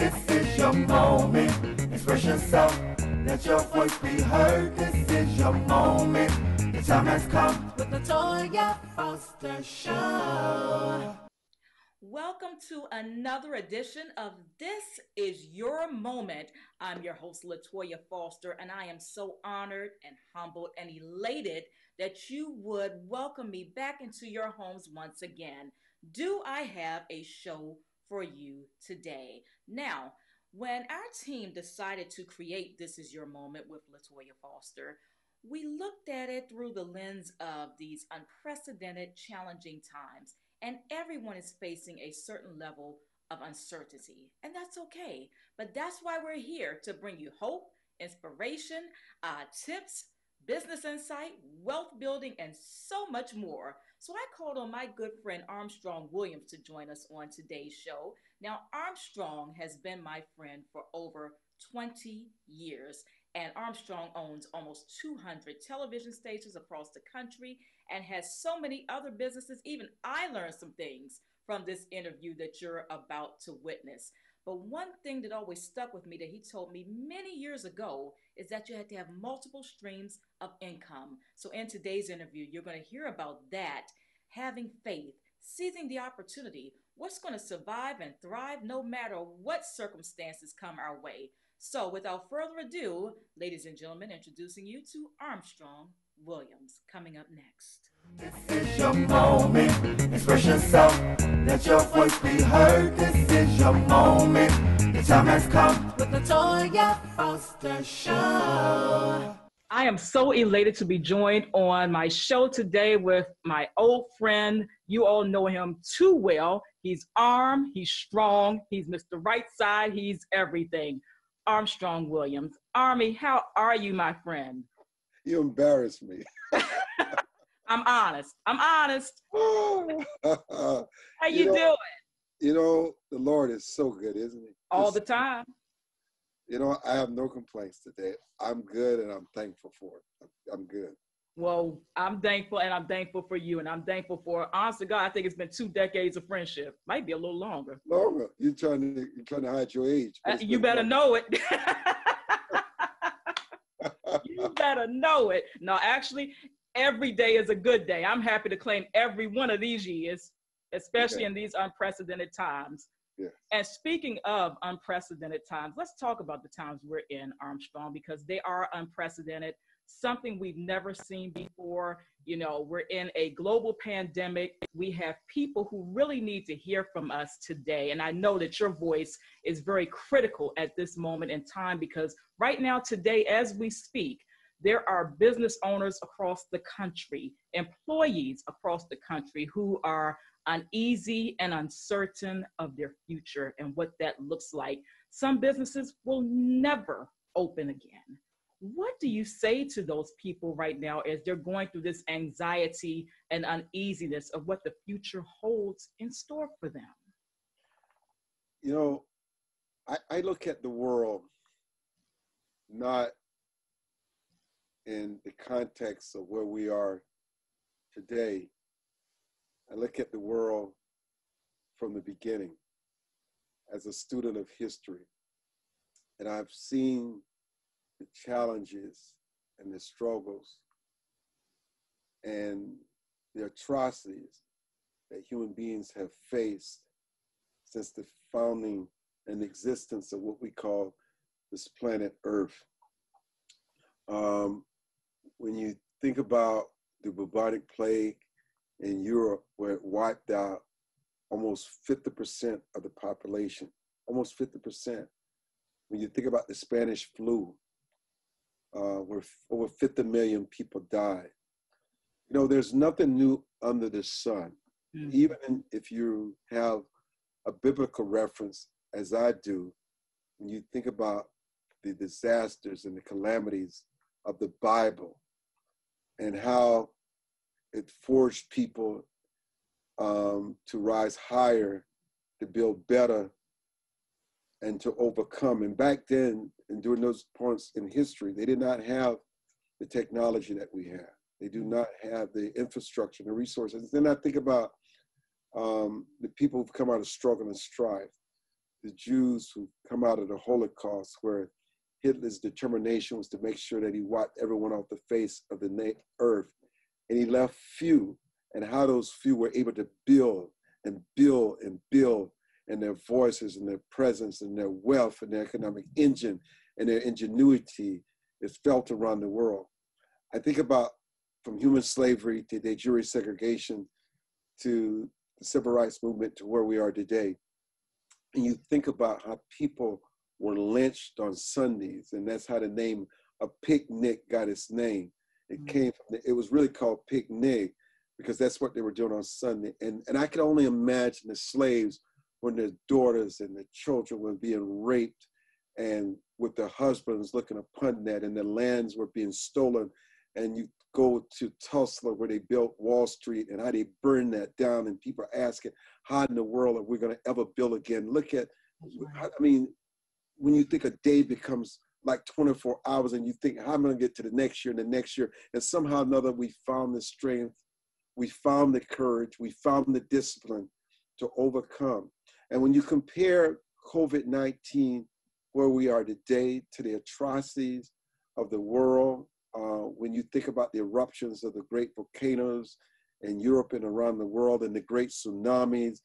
This is your moment. Express yourself. Let your voice be heard. This is your moment. The time has come with Latoya Foster Show. Welcome to another edition of This Is Your Moment. I'm your host, Latoya Foster, and I am so honored and humbled and elated that you would welcome me back into your homes once again. Do I have a show for you today? Now, when our team decided to create This Is Your Moment with Latoya Foster, we looked at it through the lens of these unprecedented, challenging times, and everyone is facing a certain level of uncertainty, and that's okay. But that's why we're here to bring you hope, inspiration, tips, business insight, wealth building, and so much more. So I called on my good friend Armstrong Williams to join us on today's show. Now, Armstrong has been my friend for over 20 years, and Armstrong owns almost 200 television stations across the country and has so many other businesses. Even I learned some things from this interview that you're about to witness. But one thing that always stuck with me that he told me many years ago is that you had to have multiple streams of income. So in today's interview, you're going to hear about that, having faith, seizing the opportunity, what's going to survive and thrive no matter what circumstances come our way. So without further ado, ladies and gentlemen, introducing you to Armstrong Williams. Coming up next. This is your moment. Express yourself. Let your voice be heard. This is your moment. The time has come with the Latoya Foster Show. I am so elated to be joined on my show today with my old friend. You all know him too well. He's armed, he's strong, he's Mr. Right Side, he's everything. Armstrong Williams. Army, how are you, my friend? You embarrass me. I'm honest. How you doing? You know, the Lord is so good, isn't he? All the time. You know, I have no complaints today. I'm good and I'm thankful for it. I'm good. Well, I'm thankful and I'm thankful for you. And I'm thankful for, honest to God, I think it's been 2 decades of friendship. Might be a little longer. Longer. You're trying to hide your age. You better know it. You better know it. No, actually, every day is a good day. I'm happy to claim every one of these years, especially in these unprecedented times. Yes. And speaking of unprecedented times, let's talk about the times we're in, Armstrong, because they are unprecedented, something we've never seen before. You know, we're in a global pandemic. We have people who really need to hear from us today. And I know that your voice is very critical at this moment in time, because right now, today, as we speak, there are business owners across the country, employees across the country who are uneasy and uncertain of their future and what that looks like. Some businesses will never open again. What do you say to those people right now as they're going through this anxiety and uneasiness of what the future holds in store for them? You know, I look at the world not in the context of where we are today. I look at the world from the beginning as a student of history. And I've seen the challenges and the struggles and the atrocities that human beings have faced since the founding and existence of what we call this planet Earth. When you think about the bubonic plague in Europe, where it wiped out almost 50% of the population, almost 50%. When you think about the Spanish flu, where over 50 million people died. You know, there's nothing new under the sun. Mm-hmm. Even if you have a biblical reference, as I do, when you think about the disasters and the calamities of the Bible and how it forced people to rise higher, to build better, and to overcome. And back then, and during those points in history, they did not have the technology that we have. They do not have the infrastructure, the resources. Then I think about the people who've come out of struggle and strife. the Jews who come out of the Holocaust, where Hitler's determination was to make sure that he wiped everyone off the face of the earth, and he left few, and how those few were able to build and build and build, and their voices and their presence and their wealth and their economic engine and their ingenuity is felt around the world. I think about from human slavery to de jure segregation to the civil rights movement to where we are today. And you think about how people were lynched on Sundays, and that's how the name of picnic got its name. It came from, it was really called picnic because that's what they were doing on Sunday. And I can only imagine the slaves when their daughters and their children were being raped and with their husbands looking upon that, and their lands were being stolen. And you go to Tulsa where they built Wall Street and how they burned that down, and people are asking, how in the world are we going to ever build again? Look at, I mean, when you think a day becomes like 24 hours and you think, how am I going to get to the next year and the next year? And somehow or another, we found the strength, we found the courage, we found the discipline to overcome. And when you compare COVID-19, where we are today, to the atrocities of the world, when you think about the eruptions of the great volcanoes in Europe and around the world, and the great tsunamis,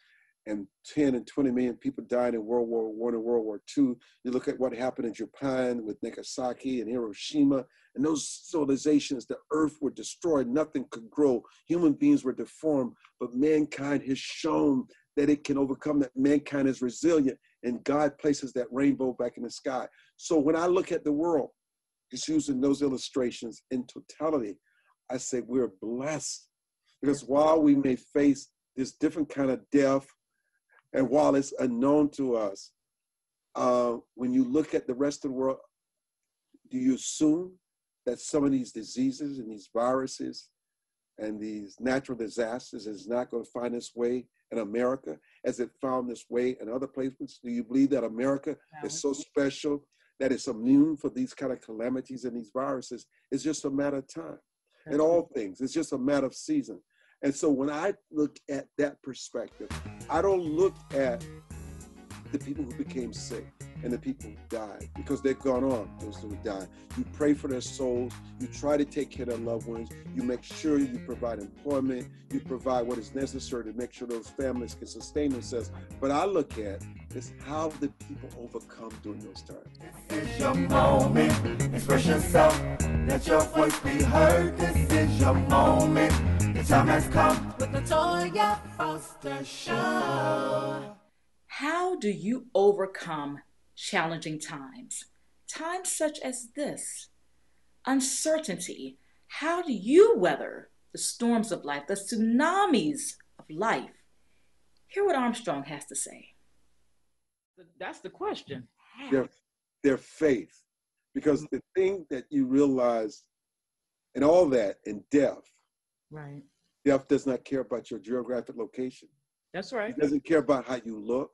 and 10 and 20 million people died in World War I and World War II. You look at what happened in Japan with Nagasaki and Hiroshima, and those civilizations, the earth were destroyed, nothing could grow. Human beings were deformed, but mankind has shown that it can overcome, that mankind is resilient, and God places that rainbow back in the sky. So when I look at the world, just using those illustrations in totality, I say we're blessed, because while we may face this different kind of death, and while it's unknown to us, when you look at the rest of the world, do you assume that some of these diseases and these viruses and these natural disasters is not going to find its way in America as it found its way in other places? Do you believe that America is so special that it's immune for these kind of calamities and these viruses? It's just a matter of time. In all things, it's just a matter of season. And so when I look at that perspective, I don't look at the people who became sick and the people who died, because they've gone on, those who died. You pray for their souls, you try to take care of their loved ones, you make sure you provide employment, you provide what is necessary to make sure those families can sustain themselves. But I look at is how the people overcome during those times. This is your moment, express yourself, let your voice be heard. This is your moment, the time has come with the Latoya Foster Show. How do you overcome challenging times? Times such as this. Uncertainty. How do you weather the storms of life, the tsunamis of life? Hear what Armstrong has to say. That's the question. Their faith. Because the thing that you realize in all that, in death, Right. death does not care about your geographic location. That's right. It doesn't care about how you look,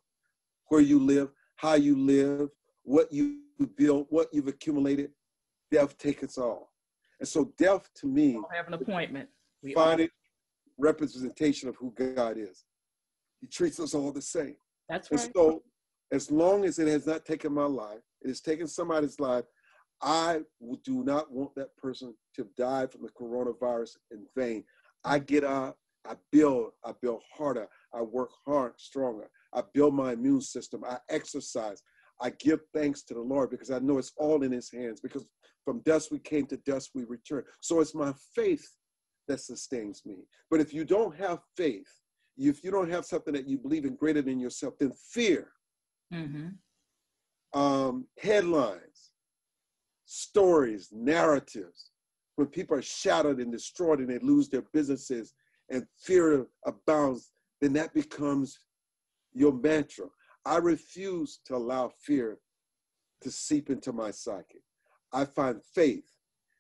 where you live, how you live, what you build, what you've accumulated. Death takes us all. And so death, to me, We have an appointment. find it representation of who God is. He treats us all the same. That's And right. so as long as it has not taken my life, it has taken somebody's life, I do not want that person to die from the coronavirus in vain. I get up, I build harder, I work hard, stronger. I build my immune system, I exercise, I give thanks to the Lord, because I know it's all in his hands, because from dust we came, to dust we return. So it's my faith that sustains me. But if you don't have faith, if you don't have something that you believe in greater than yourself, then fear, headlines, stories, narratives, when people are shattered and destroyed and they lose their businesses and fear abounds, then that becomes your mantra. I refuse to allow fear to seep into my psyche. I find faith,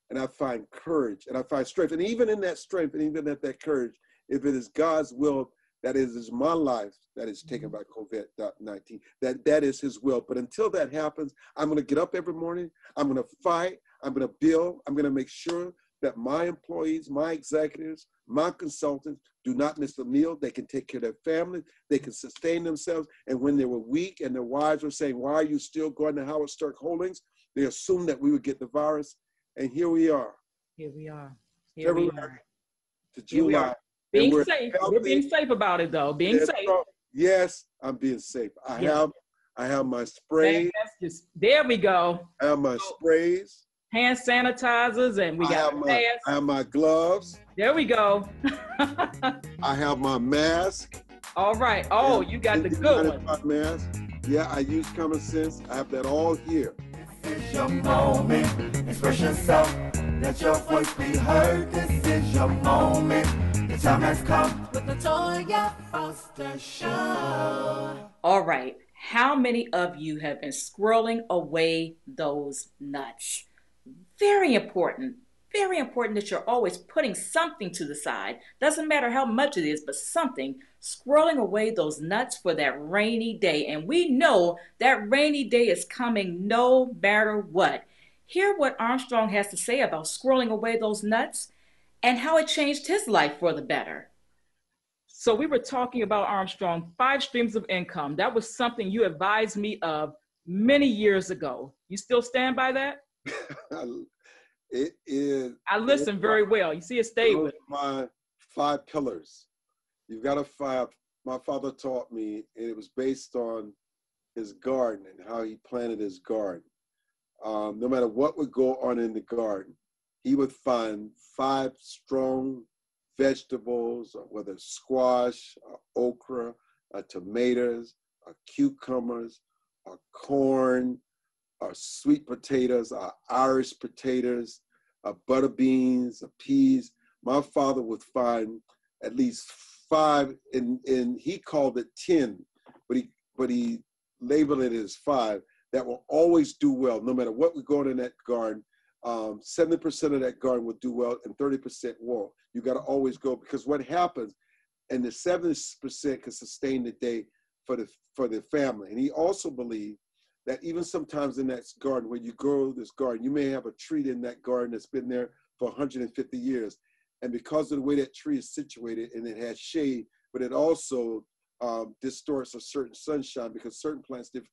and I find courage, and I find strength. And even in that strength, and even at that courage, if it is God's will, that is my life that is taken by COVID-19, that is his will. But until that happens, I'm going to get up every morning. I'm going to fight. I'm going to build. I'm going to make sure that my employees, my executives, my consultants do not miss a meal. They can take care of their family. They can sustain themselves. And when they were weak and their wives were saying, why are you still going to Howard Stark Holdings? They assumed that we would get the virus. And here we are. Here we are. Here we February are. to Here we July. are. Being we're safe. healthy. We're being safe about it, though. Being Yes, safe. yes, I'm being safe. I have my sprays. There we go. I have my sprays. Hand sanitizers, and we got I have my gloves. There we go. I have my mask. All right. Oh, you got the good one. Mask. Yeah, I use common sense. I have that all here. This is your moment. Express yourself. Let your voice be heard. This is your moment. The time has come with the Latoya Foster Show. All right. How many of you have been squirreling away those nuts? Very important that you're always putting something to the side. Doesn't matter how much it is, but something. Squirreling away those nuts for that rainy day. And we know that rainy day is coming no matter what. Hear what Armstrong has to say about squirreling away those nuts and how it changed his life for the better. So we were talking about, Armstrong, 5 streams of income. That was something you advised me of many years ago. You still stand by that? It is. I listen very well. You see, it stayed with my 5 pillars. You've got to 5. My father taught me, and it was based on his garden and how he planted his garden. No matter what would go on in the garden, he would find 5 strong vegetables, whether squash, or okra, or tomatoes, or cucumbers, or corn, or sweet potatoes, or Irish potatoes, or butter beans, or peas. My father would find at least 5, and he called it 10, but he labeled it as 5 that will always do well, no matter what we go in that garden. 70% of that garden will do well, and 30% won't. You got to always go, because what happens, and the 70% can sustain the day for the family. And he also believed that even sometimes in that garden, when you grow this garden, you may have a tree in that garden that's been there for 150 years. And because of the way that tree is situated, and it has shade, but it also distorts a certain sunshine, because certain plants need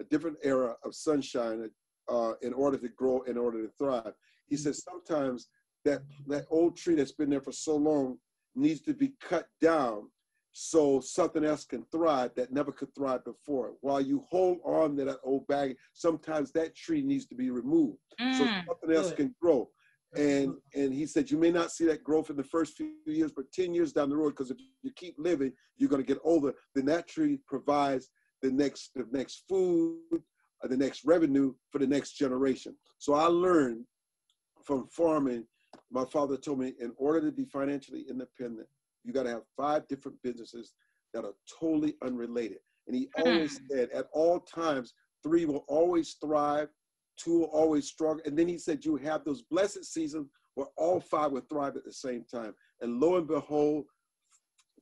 a different era of sunshine in order to grow, in order to thrive. He says sometimes that old tree that's been there for so long needs to be cut down so something else can thrive that never could thrive before. While you hold on to that old bag, sometimes that tree needs to be removed so something else can grow. And he said, you may not see that growth in the first few years, but 10 years down the road, because if you keep living, you're going to get older. Then that tree provides the next food, the next revenue for the next generation. So I learned from farming. My father told me, in order to be financially independent, you got to have 5 different businesses that are totally unrelated. And he always said, at all times, 3 will always thrive, 2 will always struggle. And then he said, you have those blessed seasons where all 5 will thrive at the same time. And lo and behold,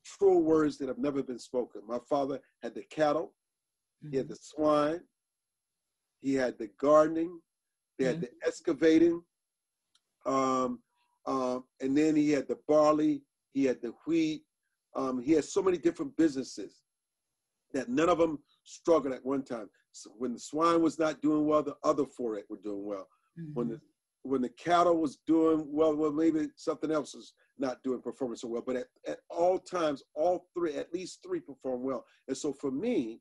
true words that have never been spoken. My father had the cattle, he had the swine, he had the gardening, he had the excavating, and then he had the barley, he had the wheat. He had so many different businesses that none of them struggled at one time. So when the swine was not doing well, the other 4 were doing well. When the cattle was doing well, maybe something else was not performing so well. But at all times, all 3, at least 3 perform well. And so for me,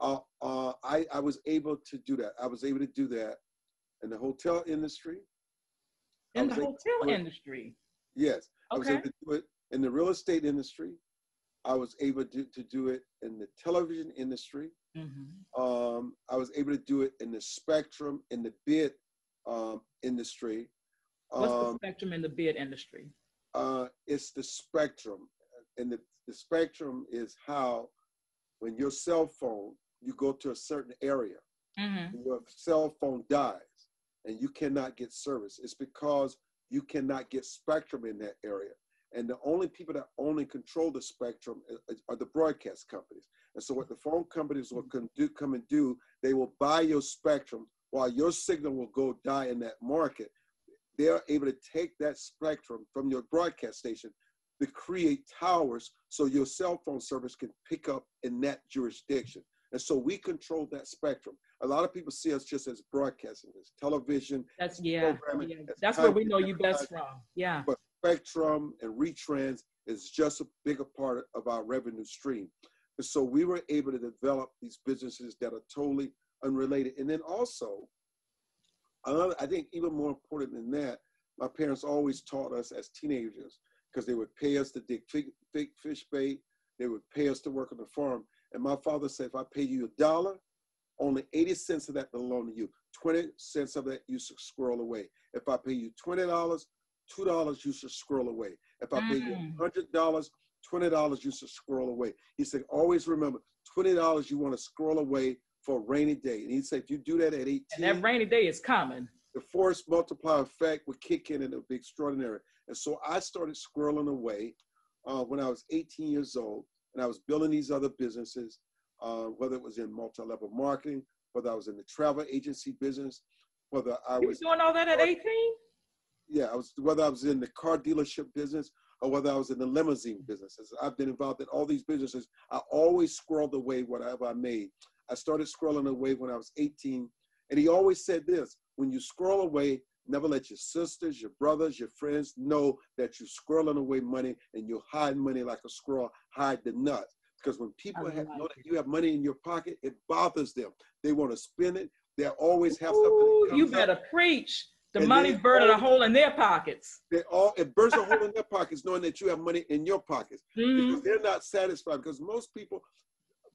I was able to do that. I was able to do that in the hotel industry. In the hotel industry? Yes. Okay. I was able to do it in the real estate industry. I was able to do it in the television industry. I was able to do it in the spectrum, in the bid industry. What's the spectrum in the bid industry? It's the spectrum. And the spectrum is how, when your cell phone, you go to a certain area, your cell phone dies and you cannot get service. It's because you cannot get spectrum in that area. And the only people that only control the spectrum are the broadcast companies. And so what the phone companies will come and do, they will buy your spectrum while your signal will go die in that market. they are able to take that spectrum from your broadcast station to create towers so your cell phone service can pick up in that jurisdiction. And so we control that spectrum. A lot of people see us just as broadcasting, as television. That's, programming, yeah. as That's where we content, know you best from. Yeah. But spectrum and retrans is just a bigger part of our revenue stream. And so we were able to develop these businesses that are totally unrelated. And then also, I think even more important than that, my parents always taught us as teenagers, because they would pay us to dig fish bait, they would pay us to work on the farm. And my father said, if I pay you $1, only 80 cents of that belong to you. 20 cents of that you should squirrel away. If I pay you $20, $2 you should squirrel away. If I pay you $100, $20 you should squirrel away. He said, always remember, $20 you want to squirrel away for a rainy day. And he said, if you do that at 18, and that rainy day is coming, the force multiplier effect would kick in and it would be extraordinary. And so I started squirreling away when I was 18 years old, and I was building these other businesses, whether it was in multi-level marketing, whether I was in the travel agency business, whether I was doing all that at 18? Yeah, whether I was in the car dealership business or whether I was in the limousine businesses. I've been involved in all these businesses. I always squirreled away whatever I made. I started squirreling away when I was 18. And he always said this, when you squirrel away, never let your sisters, your brothers, your friends know that you're squirreling away money, and you'll hide money like a squirrel hide the nuts. Because when people know that you have money in your pocket, it bothers them. They want to spend it. They always have something. You better preach. The money burning a hole in their pockets. It burns a hole in their pockets, knowing that you have money in your pockets. Because they're not satisfied. Because most people,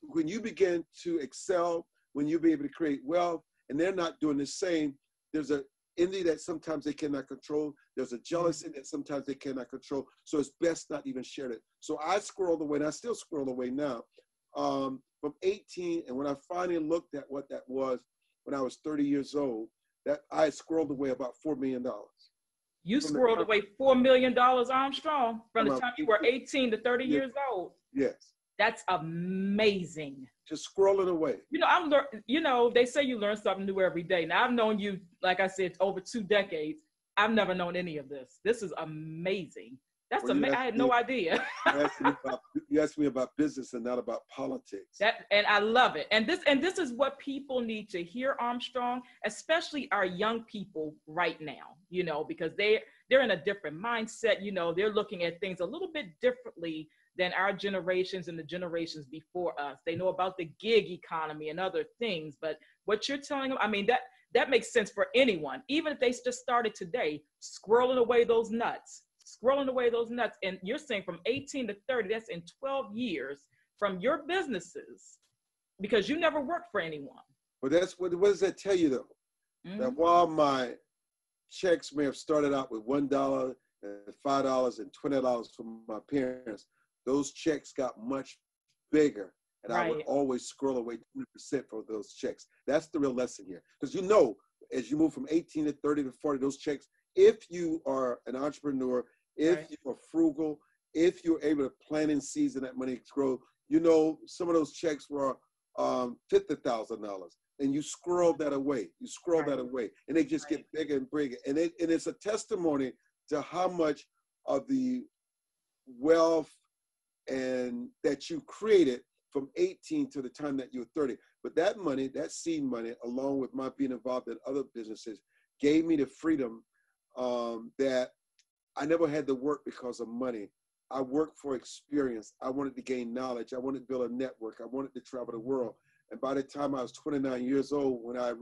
when you begin to excel, when you be able to create wealth, and they're not doing the same, there's an envy that sometimes they cannot control. There's a jealousy that sometimes they cannot control. So it's best not even share it. So I squirreled away, and I still squirrel away now. From 18, and when I finally looked at what that was when I was 30 years old, that I squirreled away about $4 million. You squirreled away $4 million, Armstrong, from the time you were 18 to 30 years old. Yes. That's amazing. Just squirreling away. They say you learn something new every day. Now, I've known you, like I said, over 2 decades. I've never known any of this. This is amazing. That's amazing. I had no idea. You asked me about business and not about politics. And I love it. And this is what people need to hear, Armstrong, especially our young people right now, because they're in a different mindset. They're looking at things a little bit differently than our generations and the generations before us. They know about the gig economy and other things, but what you're telling them, I mean, that makes sense for anyone, even if they just started today, squirreling away those nuts. And you're saying from 18 to 30, that's in 12 years from your businesses, because you never worked for anyone. Well, what does that tell you though? That while my checks may have started out with $1 and $5 and $20 from my parents, those checks got much bigger, and I would always scroll away 20% for those checks. That's the real lesson here. Because as you move from 18 to 30 to 40, those checks, if you are an entrepreneur, if you are frugal, if you're able to plan in season that money grow, some of those checks were $50,000, and you scroll that away. And they just get bigger and bigger. And it's a testimony to how much of the wealth and that you created from 18 to the time that you're 30. But that money, that seed money, along with my being involved in other businesses, gave me the freedom that I never had to work because of money. I worked for experience. I wanted to gain knowledge. I wanted to build a network. I wanted to travel the world. And by the time I was 29 years old, when I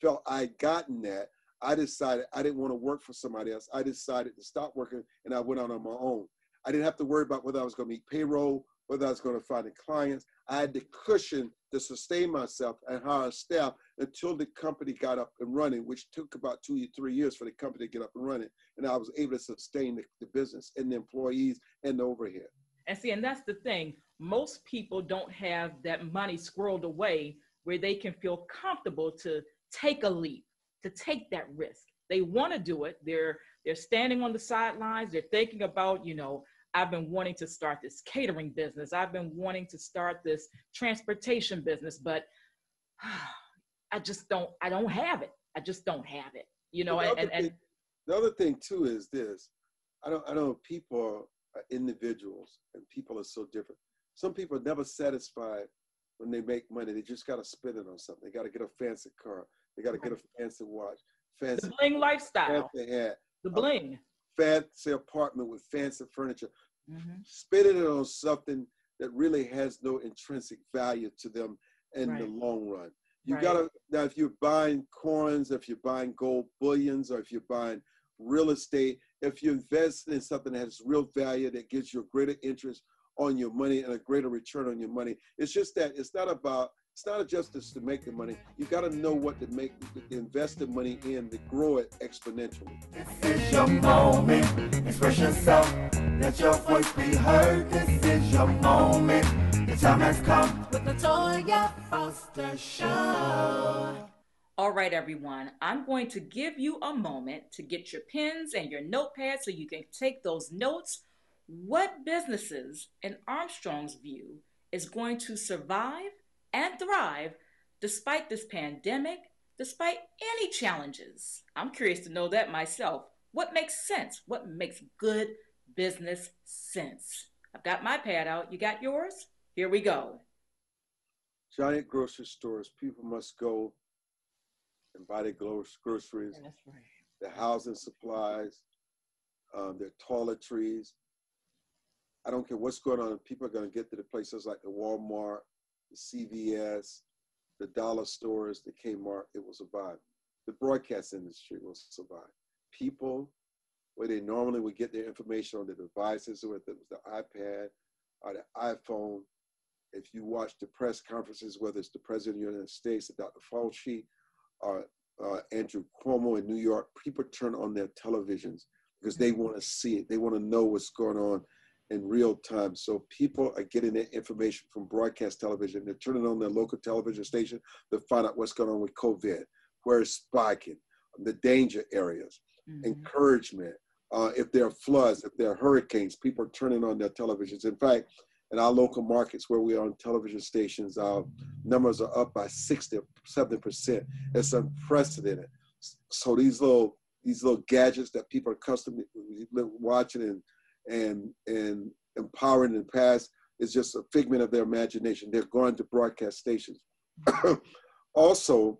felt I'd gotten that, I decided I didn't want to work for somebody else. I decided to stop working, and I went out on my own. I didn't have to worry about whether I was going to meet payroll, whether I was going to find the clients. I had the cushion to sustain myself and hire staff until the company got up and running, which took about 2 or 3 years for the company to get up and running. And I was able to sustain the business and the employees and the overhead. And that's the thing. Most people don't have that money squirreled away where they can feel comfortable to take a leap, to take that risk. They want to do it. They're standing on the sidelines. They're thinking about, I've been wanting to start this catering business. I've been wanting to start this transportation business, but I don't have it. I just don't have it, The other thing too is this. I know people are individuals and people are so different. Some people are never satisfied when they make money. They just got to spend it on something. They got to get a fancy car. They got to get a fancy watch, fancy The bling lifestyle. fancy hat, The bling. fancy apartment with fancy furniture. Mm-hmm. Spending it on something that really has no intrinsic value to them in Right. the long run. You Right. gotta, now if you're buying coins, if you're buying gold bullions, or if you're buying real estate, if you invest in something that has real value, that gives you a greater interest on your money and a greater return on your money, it's just that it's not just to make the money. You got to know what to invest the money in to grow it exponentially. This is your moment. Express yourself. Let your voice be heard. This is your moment. The time has come with the Latoya Foster Show. All right, everyone, I'm going to give you a moment to get your pens and your notepads so you can take those notes. What businesses, in Armstrong's view, is going to survive and thrive despite this pandemic, despite any challenges? I'm curious to know that myself. What makes sense? What makes good business sense? I've got my pad out. You got yours? Here we go. Giant grocery stores, people must go and buy their groceries, That's right. their housing supplies, their toiletries. I don't care what's going on. People are going to get to the places like the Walmart, the CVS, the dollar stores, the Kmart. It will survive. The broadcast industry will survive. People, where they normally would get their information on their devices, or if it was the iPad or the iPhone, if you watch the press conferences, whether it's the President of the United States, or Dr. Fauci, or Andrew Cuomo in New York, people turn on their televisions because they want to see it. They want to know what's going on in real time. So people are getting their information from broadcast television. They're turning on their local television station to find out what's going on with COVID, where it's spiking, the danger areas, encouragement. If there are floods, if there are hurricanes, people are turning on their televisions. In fact, in our local markets where we are on television stations, our numbers are up by 60, 70%. It's unprecedented. So these little gadgets that people are accustomed to watching and empowering in the past is just a figment of their imagination. They're going to broadcast stations. Also,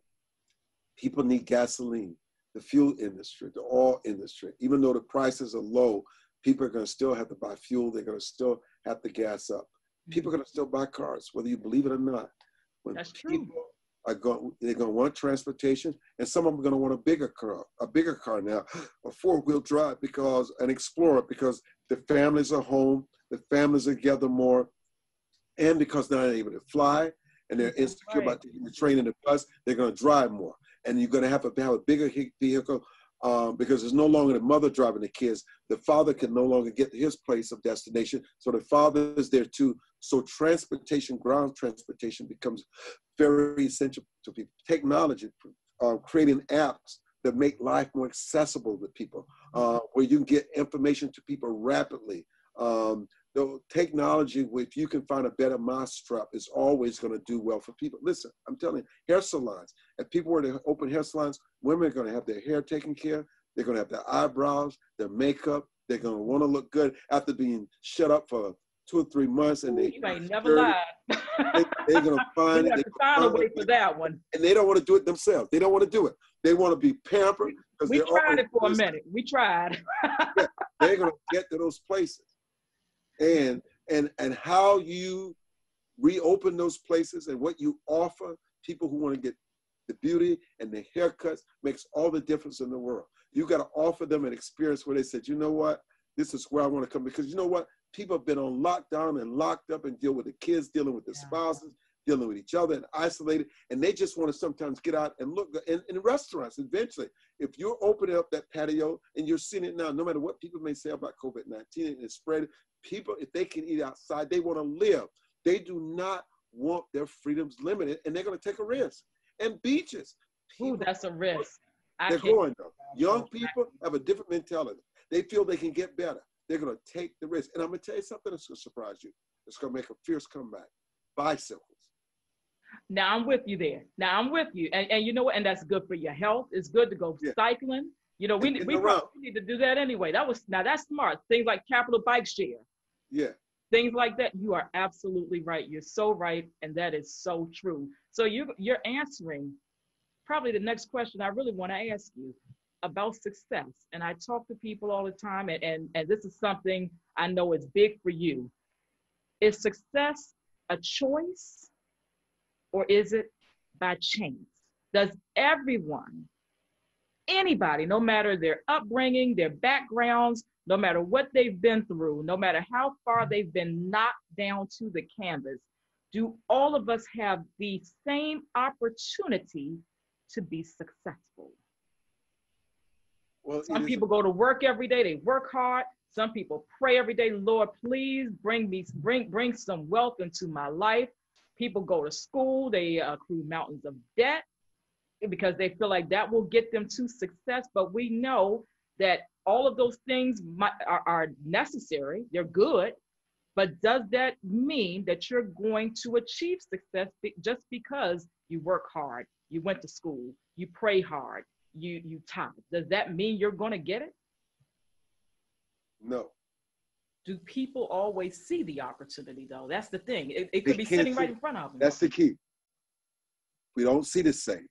people need gasoline, the fuel industry, the oil industry. Even though the prices are low, people are going to still have to buy fuel. They're going to still have to gas up. People are going to still buy cars, whether you believe it or not. When That's people true. they're going to want transportation, and some of them are going to want a bigger car now, a four-wheel drive, because an Explorer, because the families are home, the families are together more, and because they're not able to fly and they're insecure about taking the train and the bus, they're going to drive more. And you're going to have a bigger vehicle because it's no longer the mother driving the kids. The father can no longer get to his place of destination, so the father is there too. So transportation, ground transportation, becomes very essential to people. Technology, creating apps that make life more accessible to people, where you can get information to people rapidly. The technology, if you can find a better mousetrap, is always going to do well for people. Listen, I'm telling you, hair salons. If people were to open hair salons, women are going to have their hair taken care of. They're going to have their eyebrows, their makeup. They're going to want to look good after being shut up for 2 or 3 months. And you ain't never lied. They're going to find you it. have to find a way for that one. And they don't want to do it themselves. They don't want to do it. They want to be pampered. We tried it for a minute. We tried. Yeah, they're going to get to those places. And how you reopen those places and what you offer people who want to get the beauty and the haircuts makes all the difference in the world. You got to offer them an experience where they said, you know what, this is where I want to come. Because you know what, people have been on lockdown and locked up and deal with the kids, dealing with their spouses, dealing with each other and isolated. And they just want to sometimes get out and look in restaurants. Eventually, if you're opening up that patio, and you're seeing it now, no matter what people may say about COVID-19 and it's spread, people, if they can eat outside, they want to live. They do not want their freedoms limited, and they're going to take a risk. And beaches. Ooh, that's a risk. They're going, though. Young people have a different mentality. They feel they can get better. They're going to take the risk. And I'm going to tell you something that's going to surprise you. It's going to make a fierce comeback. Bicycles. Now I'm with you there. Now I'm with you. And you know what? And that's good for your health. It's good to go cycling. You know, we need to do that anyway. Now that's smart. Things like capital bike share. Yeah. Things like that. You are absolutely right. You're so right. And that is so true. So you're answering probably the next question I really want to ask you about success. And I talk to people all the time, and this is something I know is big for you. Is success a choice, or is it by chance? Does anybody, no matter their upbringing, their backgrounds, no matter what they've been through, no matter how far they've been knocked down to the canvas, do all of us have the same opportunity to be successful? Well, some people go to work every day, they work hard. Some people pray every day, Lord, please bring some wealth into my life. People go to school, they accrue mountains of debt because they feel like that will get them to success. But we know that all of those things are necessary, they're good, but does that mean that you're going to achieve success just because you work hard, you went to school, you pray hard, you tithe? Does that mean you're going to get it? No. Do people always see the opportunity, though? That's the thing. It could be sitting right in front of them. That's the key. We don't see the same.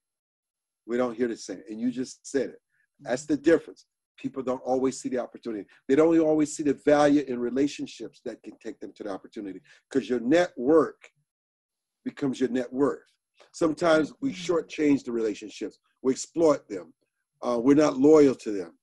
We don't hear the same. And you just said it. That's the difference. People don't always see the opportunity. They don't always see the value in relationships that can take them to the opportunity, because your network becomes your net worth. Sometimes we shortchange the relationships. We exploit them. We're not loyal to them.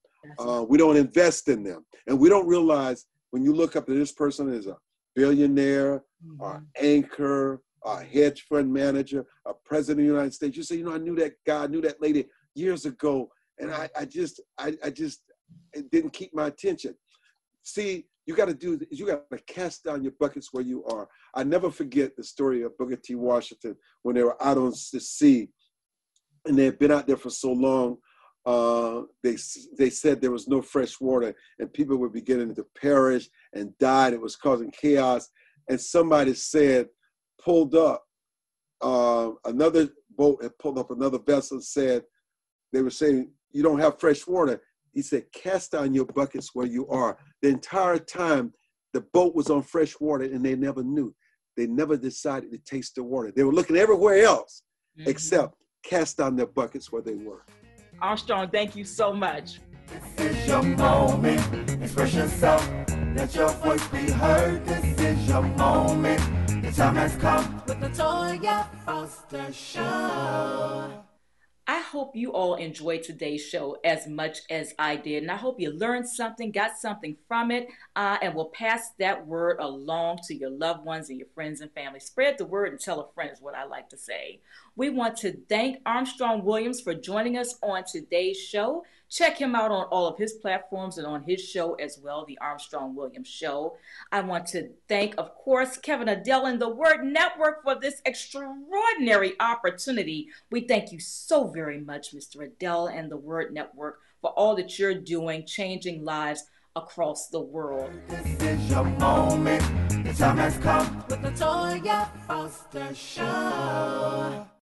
We don't invest in them. And we don't realize when you look up that this person is a billionaire, or anchor, a hedge fund manager, a president of the United States. You say, you know, I knew that guy, I knew that lady years ago, and I just it didn't keep my attention. See, you got to cast down your buckets where you are. I never forget the story of Booker T. Washington when they were out on the sea, and they had been out there for so long. They said there was no fresh water, and people were beginning to perish and die, and it was causing chaos. And somebody pulled up, another boat had pulled up another vessel and said, they were saying, you don't have fresh water. He said, cast down your buckets where you are. The entire time, the boat was on fresh water, and they never knew. They never decided to taste the water. They were looking everywhere else except cast down their buckets where they were. Armstrong, thank you so much. This is your moment. Express yourself. Let your voice be heard. This is your moment. The time has come with the Latoya Foster Show. I hope you all enjoyed today's show as much as I did. And I hope you learned something, got something from it, and will pass that word along to your loved ones and your friends and family. Spread the word and tell a friend is what I like to say. We want to thank Armstrong Williams for joining us on today's show. Check him out on all of his platforms and on his show as well, The Armstrong Williams Show. I want to thank, of course, Kevin Adele and the Word Network for this extraordinary opportunity. We thank you so very much, Mr. Adele and the Word Network, for all that you're doing, changing lives across the world. This is your moment. The time has come with the Latoya Foster Show.